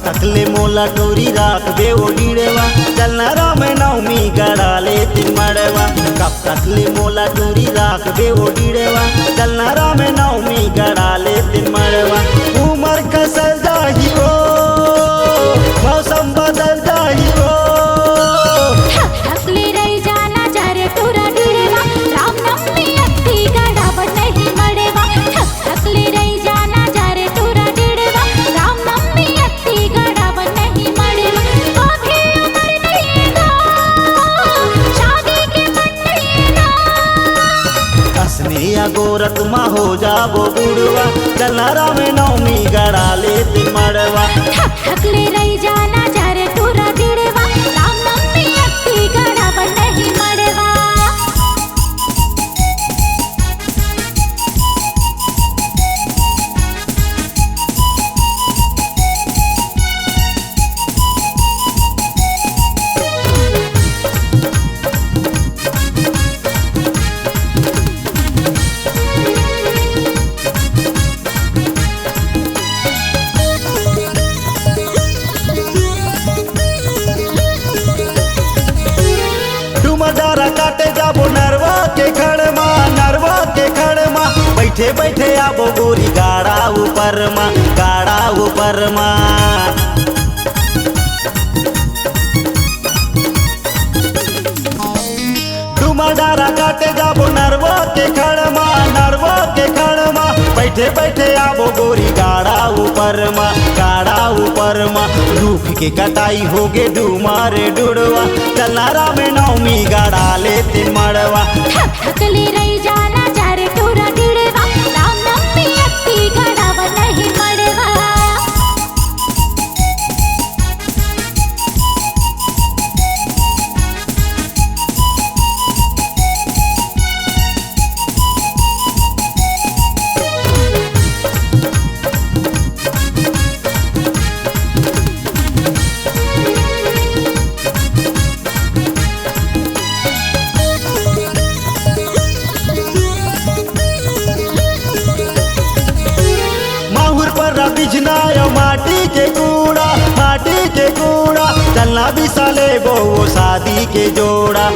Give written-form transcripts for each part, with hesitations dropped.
तकले मोला टोरी राख बे ओ डीड़ेवा चलना राम नवमी गड़ा ले तिन मड़वा। कब तकले मोला टोरी राख बे ओ डीड़ेवा चलना राम नवमी गड़ा ले तिन मड़वा। उमर कसर जाही हो मौसम बदल जाही हो थकले रही जाना जारे टोरा डीड़ेवा राम नवमी अत्ती गड़ा नहीं मड़ेवा। थकले रही जाना जारे टोरा डीड़ेवा राम नवमी अत्ती गड़ा नहीं मड़ेवा। अभी उम्र नहीं गा शादी के मन नहीं गा असने या गोरत मा हो जाबो बुड़वा चलना राम नवमी गड़ा ले तिन मड़वा। थकले रही जाना जारे टोरा डीड़ेवा राम नवमी अत्ती गड़ा नहीं मड़ेवा। डुमदारा काटे जाबो नरवा के खड़ मा बैठे बैठे आबो गोरी गाड़ा ऊपर मा। डुमदारा काटे जाबो नरवा के खड़ मा बैठे बैठे आबो गोरी गाड़ा ऊपर मा। रूख के कटाई होगे डुमारे डुड़वा चलना राम नवमी गड़ा ले तिन मड़वा। थकले रही जाना जारे टोरा डीड़ेवा राम नवमी अत्ती गड़ा नहीं मड़ेवा। माहुर पर बिछनायो माटी के कूड़ा चलना भी साले वो शादी के जोड़ा।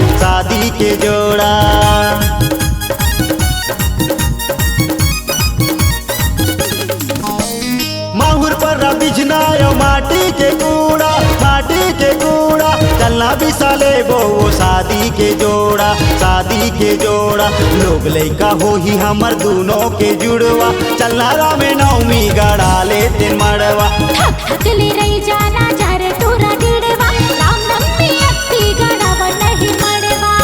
माहुर पर बिछनायो माटी के कूड़ा चलना भी साले वो शादी के जोड़ा। लोग लइका हो ही हमर दोनों के जुड़वा चलना राम नवमी गड़ा ले तिन मड़वा। थकले रही जाना जारे टोरा डीड़ेवा राम नवमी अत्ती गड़ा नहीं मड़ेवा।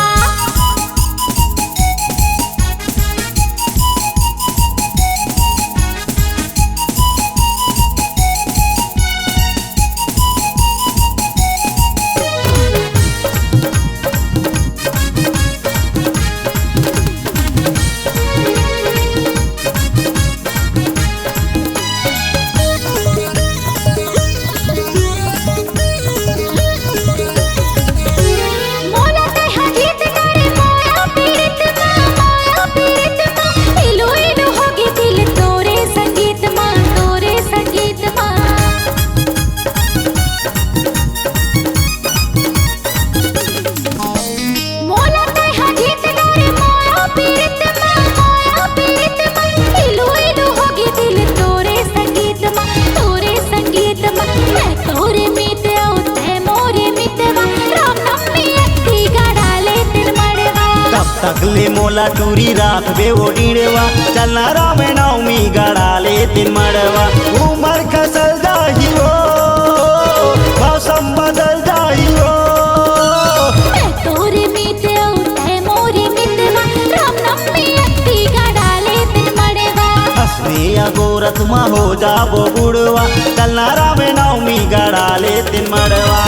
तकले मोला टूरी राख बे ओ डीड़ेवा चलना राम नवमी गड़ा ले तिन मड़वा। उमर खसल जाही हो मौसम बदल जाही हो तोरे मीते उठे मोरे मितवा राम नवमी अत्ती गड़ा ले तिन मड़ेवा। हंसने या गोरत मा हो जाबो बुड़वा चलना राम नवमी गड़ा ले तिन मड़वा।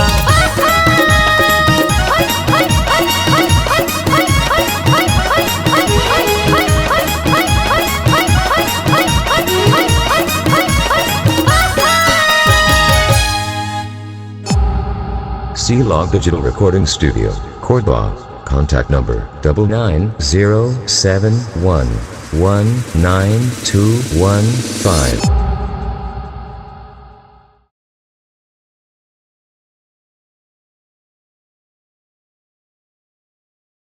C-Log Digital Recording Studio, Cordoba. Contact number 99071192115.